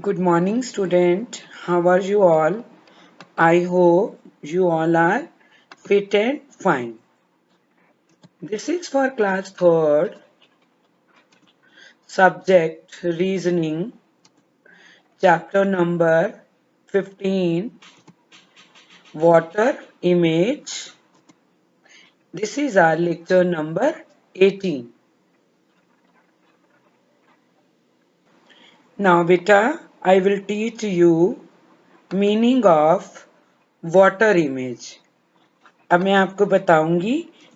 Good morning, student. How are you all? I hope you all are fit and fine. This is for class 3rd, subject reasoning, chapter number 15, water image. This is our lecture number 18. Now, beta, I will teach you meaning of water image. अब मैं आपको बताऊंगी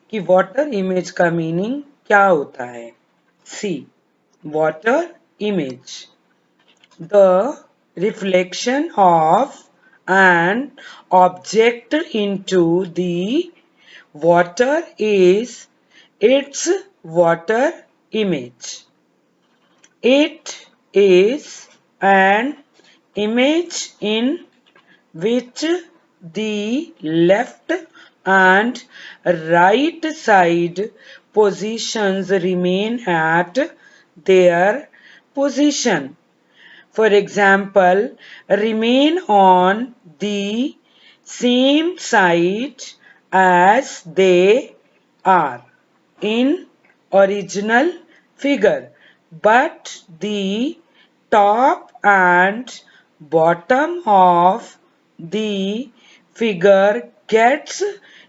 कि water image का meaning क्या होता है. See water image the reflection of an object into the water is its water image. It is an image in which the left and right side positions remain at their position. For example, remain on the same side as they are in original figure, but the top and bottom of the figure gets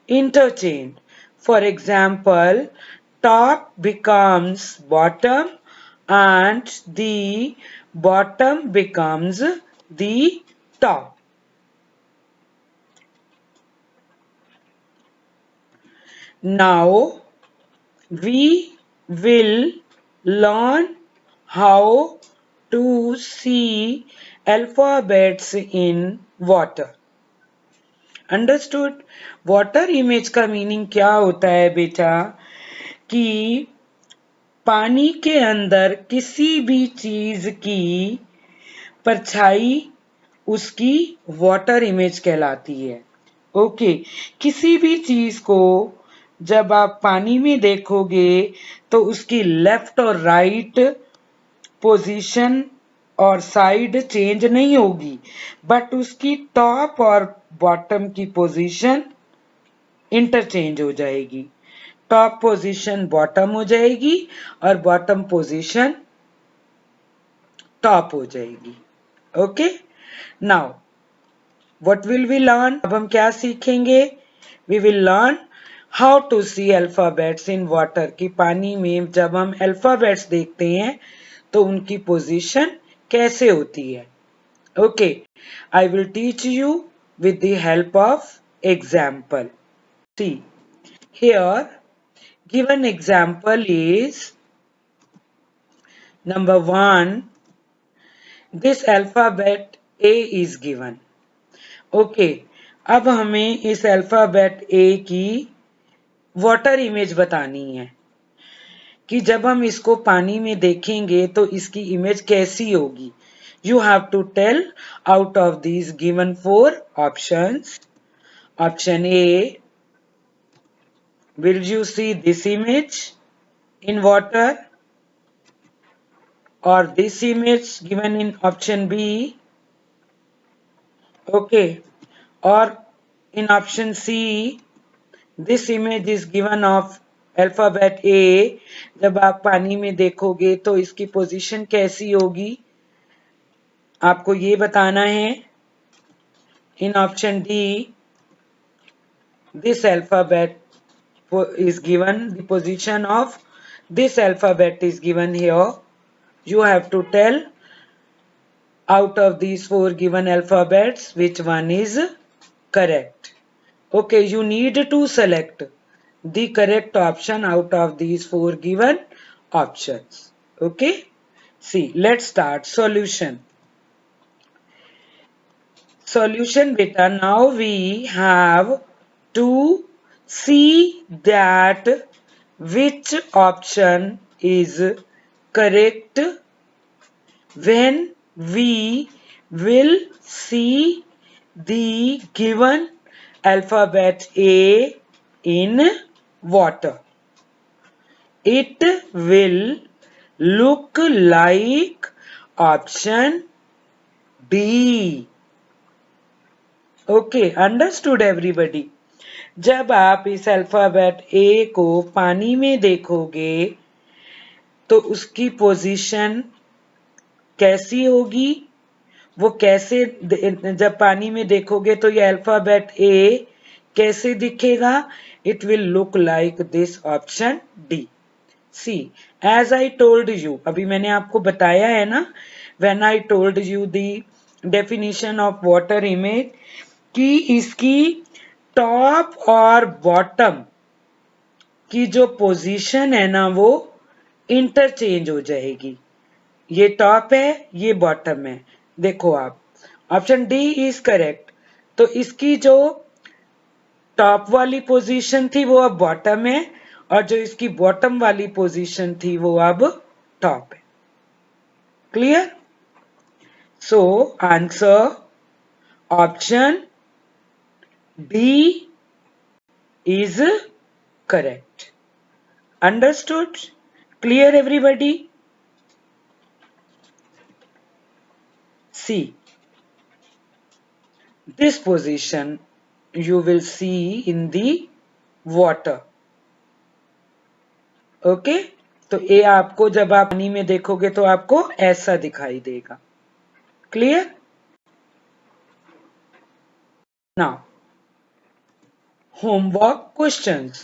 interchanged. For example, top becomes bottom and the bottom becomes the top. Now we will learn how to see alphabets in water. Understood? Water image का meaning क्या होता है बेटा कि पानी के अंदर किसी भी चीज की परछाई उसकी वाटर इमेज कहलाती है. ओके किसी भी चीज को जब आप पानी में देखोगे तो उसकी लेफ्ट और राइट पोजीशन और साइड चेंज नहीं होगी, बट उसकी टॉप और बॉटम की पोजीशन इंटरचेंज हो जाएगी. टॉप पोजीशन बॉटम हो जाएगी और बॉटम पोजीशन टॉप हो जाएगी. Okay now what will we learn. अब हम क्या सीखेंगे. We will learn how to see alphabets in water. कि पानी में जब हम अल्फाबेट्स देखते हैं तो उनकी पोजीशन कैसे होती है. Okay I will teach you with the help of example. See, here given example is number 1. This alphabet A is given. Okay, अब हमें इस अल्फाबेट A की वाटर इमेज बतानी है कि जब हम इसको पानी में देखेंगे तो इसकी इमेज कैसी होगी. You have to tell out of these given 4 options. Option A, will you see this image in water, or this image given in option B? Okay, or in option C, this image is given of alphabet A. जब आप पानी में देखोगे तो इसकी position कैसी होगी आपको ये बताना है. In option D, this alphabet is given, the position of this alphabet is given here. You have to tell out of these 4 given alphabets which one is correct. Okay, you need to select the correct option out of these 4 given options. Okay, see, let's start. Solution beta. Now we have to see that which option is correct when we will see the given alphabet A in water. It will look like option D. Okay, understood everybody? जब आप इस alphabet ए को पानी में देखोगे तो उसकी position कैसी होगी, वो कैसे, जब पानी में देखोगे तो ये अल्फाबेट ए कैसे दिखेगा? It will look like this, option D. See, as I told you, अभी मैंने आपको बताया है ना, when I told you the definition of water image, कि इसकी टॉप और बॉटम की जो पोजीशन है ना वो इंटरचेंज हो जाएगी। ये टॉप है, ये बॉटम है, देखो आप, ऑप्शन डी इज करेक्ट। तो इसकी जो टॉप वाली पोजीशन थी वो अब बॉटम है, और जो इसकी बॉटम वाली पोजीशन थी वो अब टॉप है। Clear? So answer option D is correct. Understood? Clear everybody? See, this position you will see in the water. Okay? तो ये आपको जब आप पानी में देखोगे तो आपको ऐसा दिखाई देगा। क्लियर? Now homework questions.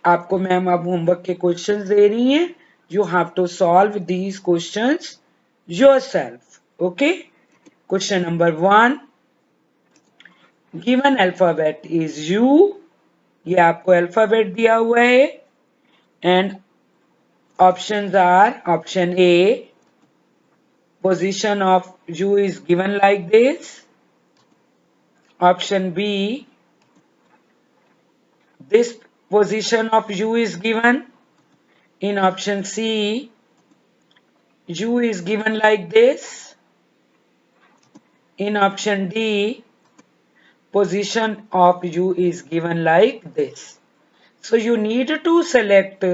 आपको मैम अब होमवर्क के क्वेश्चंस दे रही हैं। You have to solve these questions yourself. Okay? Question number 1, given alphabet is U. ये आपको अल्फाबेट दिया हुआ है, and options are: option A, position of U is given like this. Option B, this position of U is given. In option C, U is given like this. In option D, position of U is given like this. So you need to select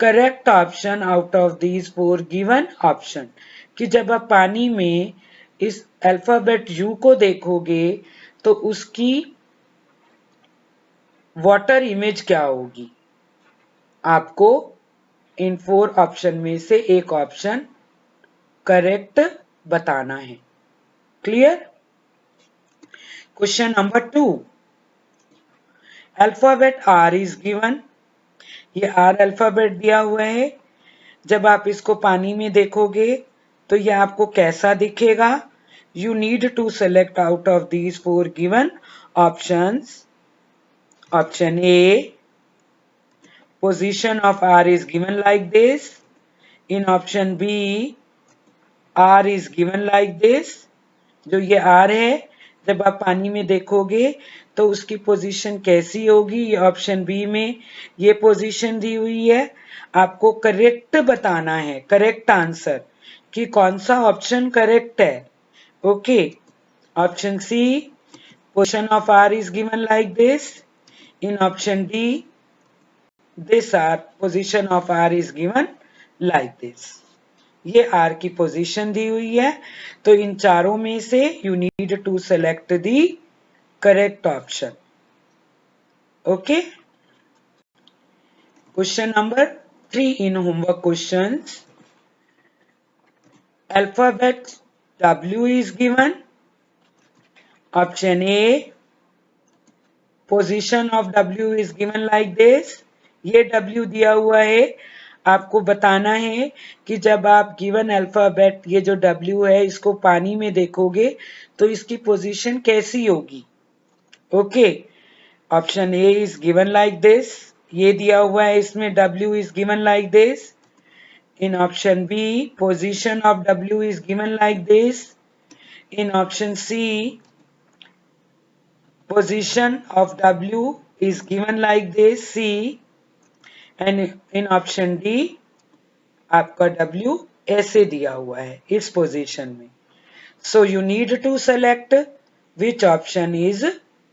correct option out of these 4 given option, कि जब आप पानी में इस alphabet you को देखोगे तो उसकी वाटर इमेज क्या होगी। आपको इन 4 ऑप्शन में से एक ऑप्शन करेक्ट बताना है। Clear? Question number 2, alphabet R is given. ये आर अल्फाबेट दिया हुआ है, जब आप इसको पानी में देखोगे तो ये आपको कैसा दिखेगा। You need to select out of these 4 given options. Option A, position of R is given like this. In option B, R is given like this. जो ये आर है, जब आप पानी में देखोगे तो उसकी पोजीशन कैसी होगी, ये ऑप्शन बी में ये पोजीशन दी हुई है। आपको करेक्ट बताना है, करेक्ट आंसर, कि कौन सा ऑप्शन करेक्ट है। Okay? Option C, position of R is given like this. In option D, this R position of R is given like this. ये आर की पोजीशन दी हुई है, तो इन चारों में से you need to select the correct option. Okay? Question number 3 in homework questions, alphabet W is given. Option A, position of W is given like this. ये W दिया हुआ है, आपको बताना है कि जब आप गिवन अल्फाबेट, ये जो W है, इसको पानी में देखोगे तो इसकी पोजीशन कैसी होगी। Okay? Option A is given like this, ये दिया हुआ है, इसमें W is given like this. In option B, position of W is given like this. In option C, position of W is given like this, C, and in option D आपका W ऐसे दिया हुआ है इस position में। So you need to select which option is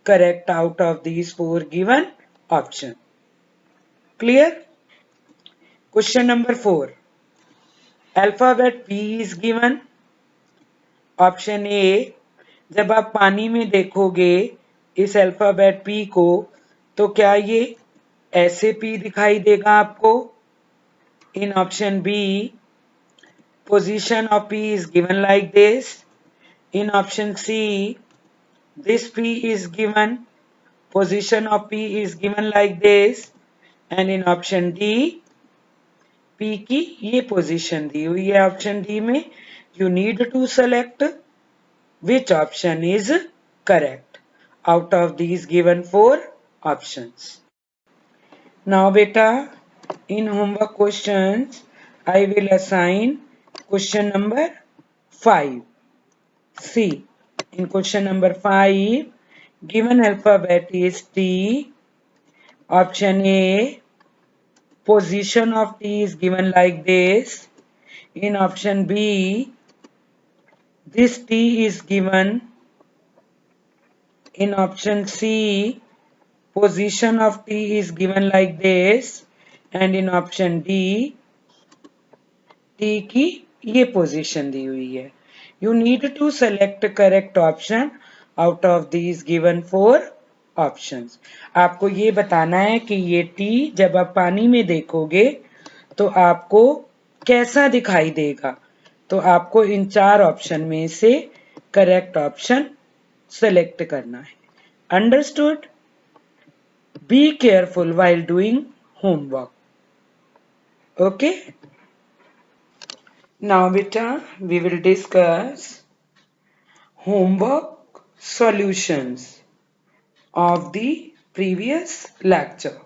correct out of these 4 given option. Clear? Question number 4, alphabet P is given. Option A, जब आप पानी में देखोगे इस अल्फाबेट पी को तो क्या ये ऐसे पी दिखाई देगा आपको? In option B, position of P is given like this. In option C, this P is given, position of P is given like this. And in option D, P की ये position दी हुई है option D में. You need to select which option is correct out of these given 4 options. Now beta, in homework questions, I will assign question number 5. C. In question number 5, given alphabet is T. Option A, position of T is given like this. In option B, this T is given. In option C, position of T is given like this. And in option D, T की ये position दी हुई है. You need to select correct option out of these given 4 options. आपको ये बताना है कि ये T जब आप पानी में देखोगे तो आपको कैसा दिखाई देगा. तो आपको इन 4 ऑप्शन में से करेक्ट ऑप्शन सेलेक्ट करना है. Understood? Be careful while doing homework. Okay? Now beta, we will discuss homework solutions of the previous lecture.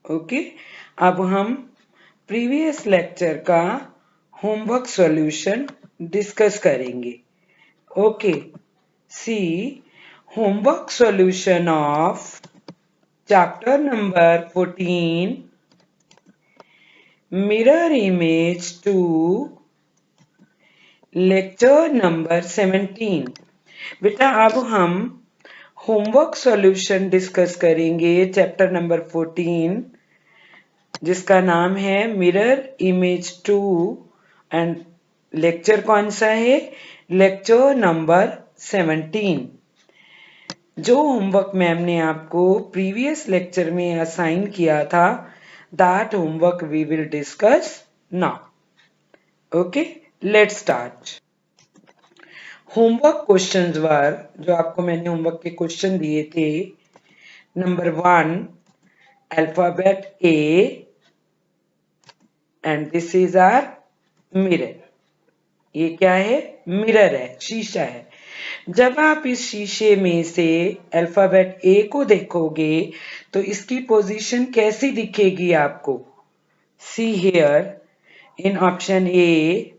Okay? अब हम previous lecture का homework solution discuss करेंगे. Okay. See, homework solution of chapter number 14, mirror image to lecture number 17. बेटा अब हम homework solution discuss करेंगे chapter number 14 जिसका नाम है मिरर इमेज 2 एंड लेक्चर कौन सा है? Lecture number 17. जो होमवर्क मैम ने आपको प्रीवियस लेक्चर में असाइन किया था that homework we will discuss now. Okay, let's start. Homework questions were, जो आपको मैंने होमवर्क के क्वेश्चन दिए थे. Number 1, alphabet A and this is our mirror. ये क्या है? मिरर है, शीशा है. जब आप इस शीशे में से अल्फाबेट ए को देखोगे तो इसकी पोजीशन कैसी दिखेगी आपको? See here in option A,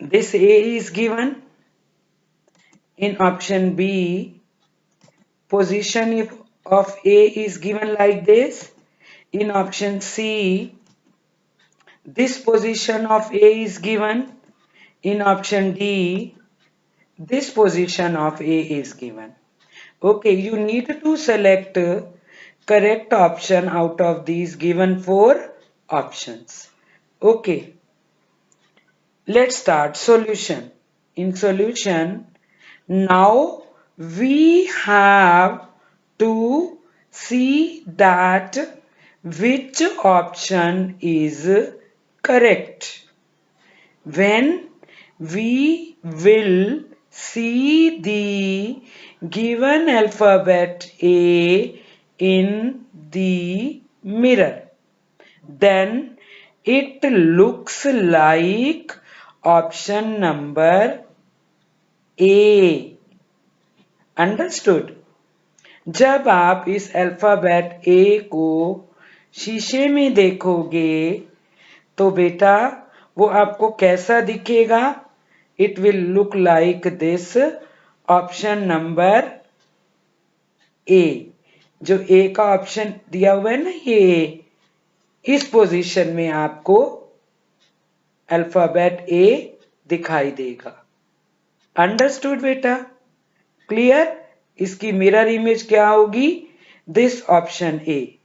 this A is given. In option B, position of A is given like this. In option C, this position of A is given. In option D, this position of A is given. Okay, you need to select correct option out of these given 4 options. Okay. Let's start solution. In solution, now we have to see that which option is correct. When we will see the given alphabet A in the mirror, then it looks like option number A. Understood? जब आप इस alphabet ए को शीशे में देखोगे तो बेटा वो आपको कैसा दिखेगा? It will look like this, option number A. जो ए का ऑप्शन दिया हुआ है ना, ये इस पोजीशन में आपको अल्फाबेट ए दिखाई देगा. अंडरस्टूड बेटा? क्लियर? इसकी मिरर इमेज क्या होगी? दिस ऑप्शन ए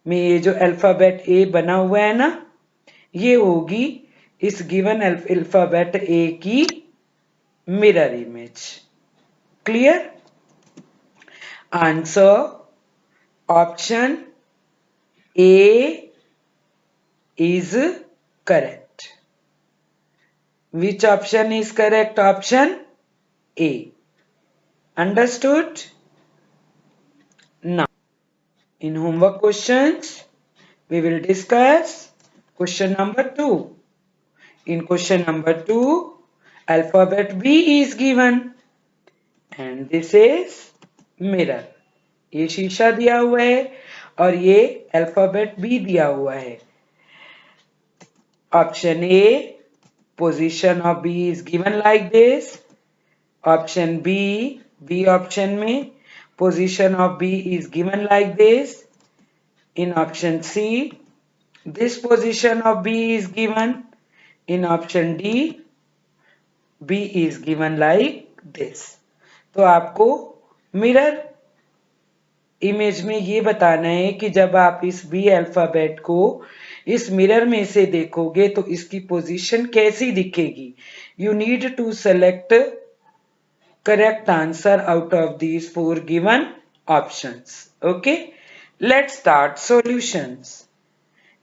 में ये जो अल्फाबेट ए बना हुआ है ना, ये होगी इस गिवन अल्फाबेट ए की mirror image. Clear? Answer option A is correct. Which option is correct? Option A. Understood? Now, in homework questions, we will discuss question number 2. In question number 2, alphabet B is given and this is mirror. ये शीशा दिया हुआ है और ये alphabet B दिया हुआ है। Option A, position of B is given like this. Option B, B option में position of B is given like this. In option C, this position of B is given. In option D, B is given like this. तो आपको mirror image में ये बताना है कि जब आप इस बी अल्फाबेट को इस मिरर में से देखोगे तो इसकी पोजीशन कैसी दिखेगी। You need to select correct answer out of these 4 given options. Okay, let's start solutions.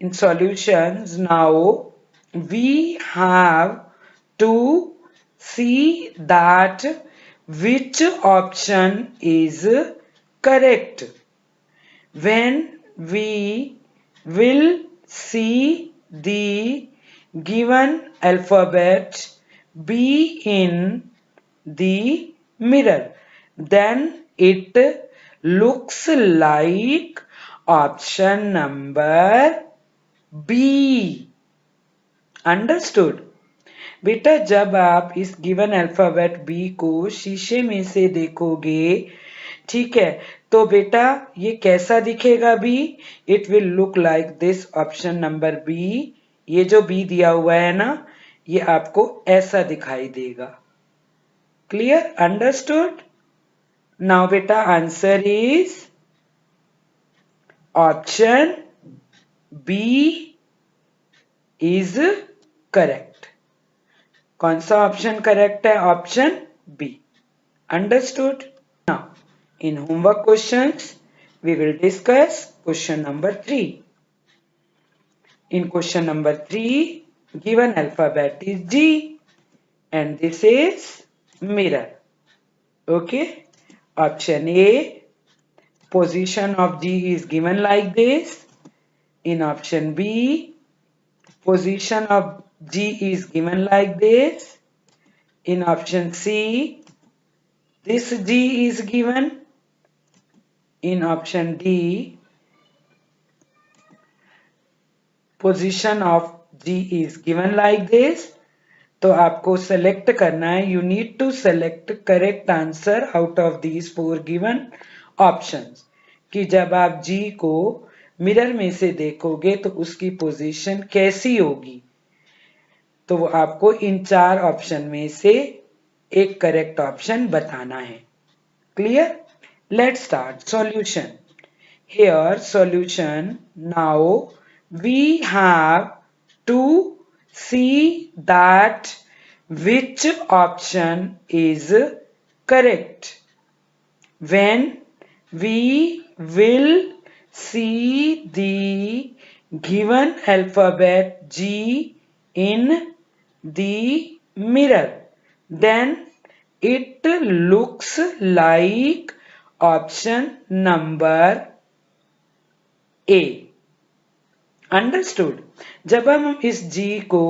In solutions, now we have to see that which option is correct. When we will see the given alphabet B in the mirror, then it looks like option number B. Understood? बेटा जब आप इस given alphabet B को शीशे में से देखोगे, ठीक है, तो बेटा ये कैसा दिखेगा B? It will look like this option number B. ये जो बी दिया हुआ है ना, ये आपको ऐसा दिखाई देगा। Clear? Understood? Now beta answer is option B is correct. कौन सा ऑप्शन करेक्ट है? Option B. Understood? Now in homework questions we will discuss question number 3. In question number 3, given alphabet is G and this is mirror. Okay, option A, position of G is given like this. In option B, position of G is given like this. In option C, this G is given. In option D, position of G is given like this. तो आपको select करना है, you need to select correct answer out of these 4 given options, कि जब आप जी को mirror में से देखोगे तो उसकी पोजीशन कैसी होगी। तो आपको इन 4 ऑप्शन में से एक करेक्ट ऑप्शन बताना है। Clear? Let's start solution. Here solution, now we have to see that which option is correct. When we will see the given alphabet G in the mirror, then it looks like option number A. Understood? जब हम इस जी को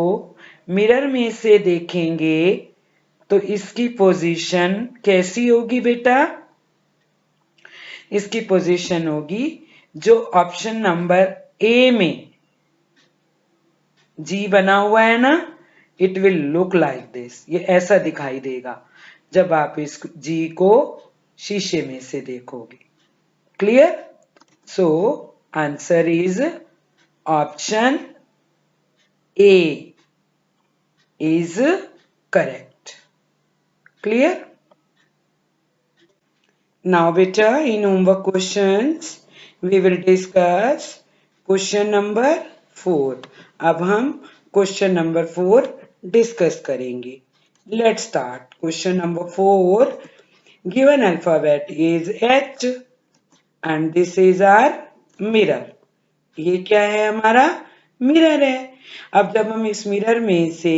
mirror में से देखेंगे तो इसकी position कैसी होगी बेटा? इसकी पोजीशन होगी जो ऑप्शन नंबर ए में जी बना हुआ है ना, it will look like this. ये ऐसा दिखाई देगा जब आप इस जी को शीशे में से देखोगे। Clear? So answer is option A is correct. Clear? Now beta, in homework questions we will discuss question number 4. अब हम क्वेश्चन नंबर 4 डिस्कस करेंगे. Let's start. Question number 4. Given alphabet is H and this is our mirror. ये क्या है? हमारा mirror है. अब जब हम इस मिरर में से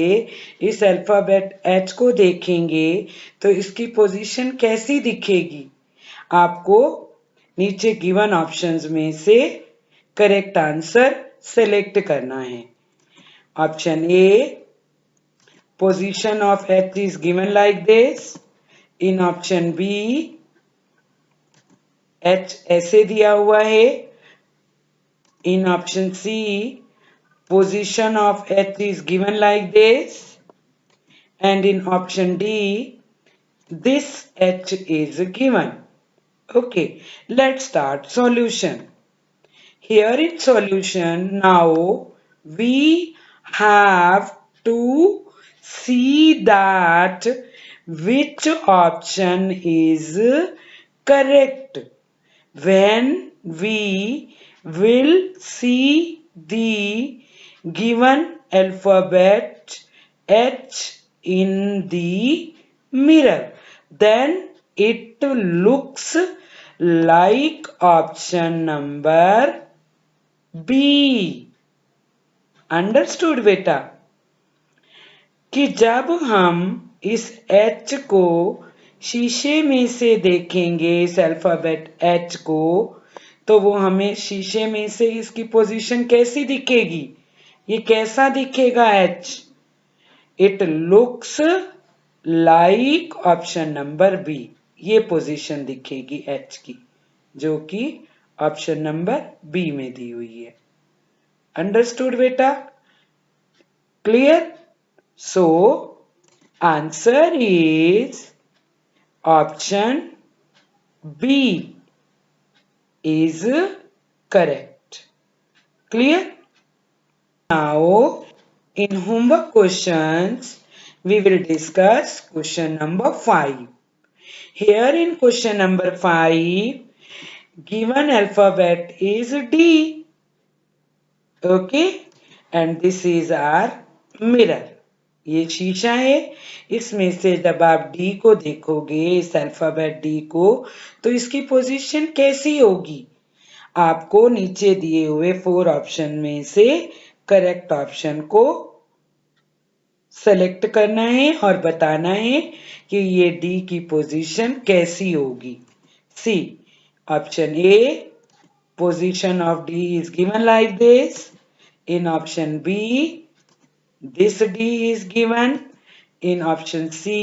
इस अल्फाबेट H को देखेंगे तो इसकी पोजीशन कैसी दिखेगी? आपको नीचे गिवन ऑप्शंस में से करेक्ट आंसर सेलेक्ट करना है. Option A, position of H is given like this. In option B, H ऐसे दिया हुआ है. In option C, position of H is given like this. And in option D, this H is given. Okay, let's start solution. Here in solution, now we have to see that which option is correct. When we will see the given alphabet H in the mirror, then it looks like option number B. Understood बेटा? कि जब हम इस H को शीशे में से देखेंगे, इस अल्फाबेट H को, तो वो हमें शीशे में से इसकी पोजीशन कैसी दिखेगी? ये कैसा दिखेगा H? It looks like option number B. ये पोजीशन दिखेगी H की, जो कि ऑप्शन नंबर बी में दी हुई है. अंडरस्टूड बेटा? Clear? So answer is option B is correct. Clear? Now, in homework questions, we will discuss question number 5. Here in question number 5, given alphabet is D. Okay? And this is our mirror. ये शीशा है. इसमें से जब आप D को देखोगे, इस अल्फाबेट डी को, तो इसकी पोजीशन कैसी होगी? आपको नीचे दिए हुए 4 ऑप्शन में से करेक्ट ऑप्शन को सेलेक्ट करना है और बताना है कि ये डी की पोजीशन कैसी होगी. See option A, position of D is given like this. In option B, this D is given. In option C,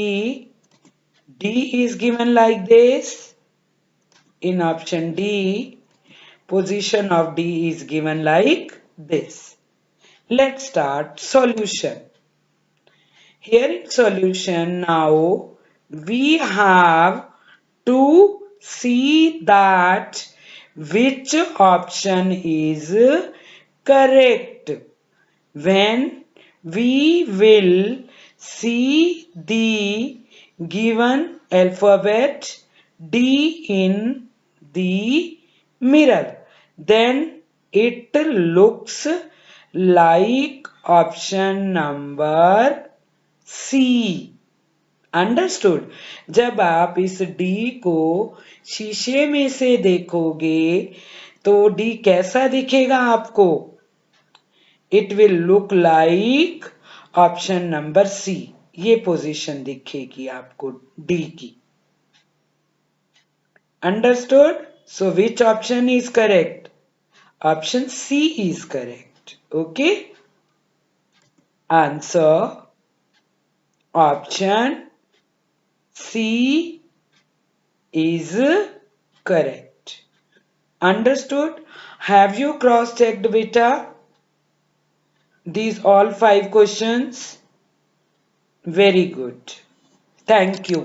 D is given like this. In option D, position of D is given like this. Let's start solution. Here in solution, now we have to see that which option is correct. When we will see the given alphabet D in the mirror, then it looks like option number C. Understood? जब आप इस D को शीशे में से देखोगे तो D कैसा दिखेगा आपको? It will look like option number C. ये पोजीशन दिखेगी आपको D की. Understood? So which option is correct? Option C is correct. Okay? Answer option C is correct. Understood? Have you cross-checked, beta? These all 5 questions? Very good. Thank you.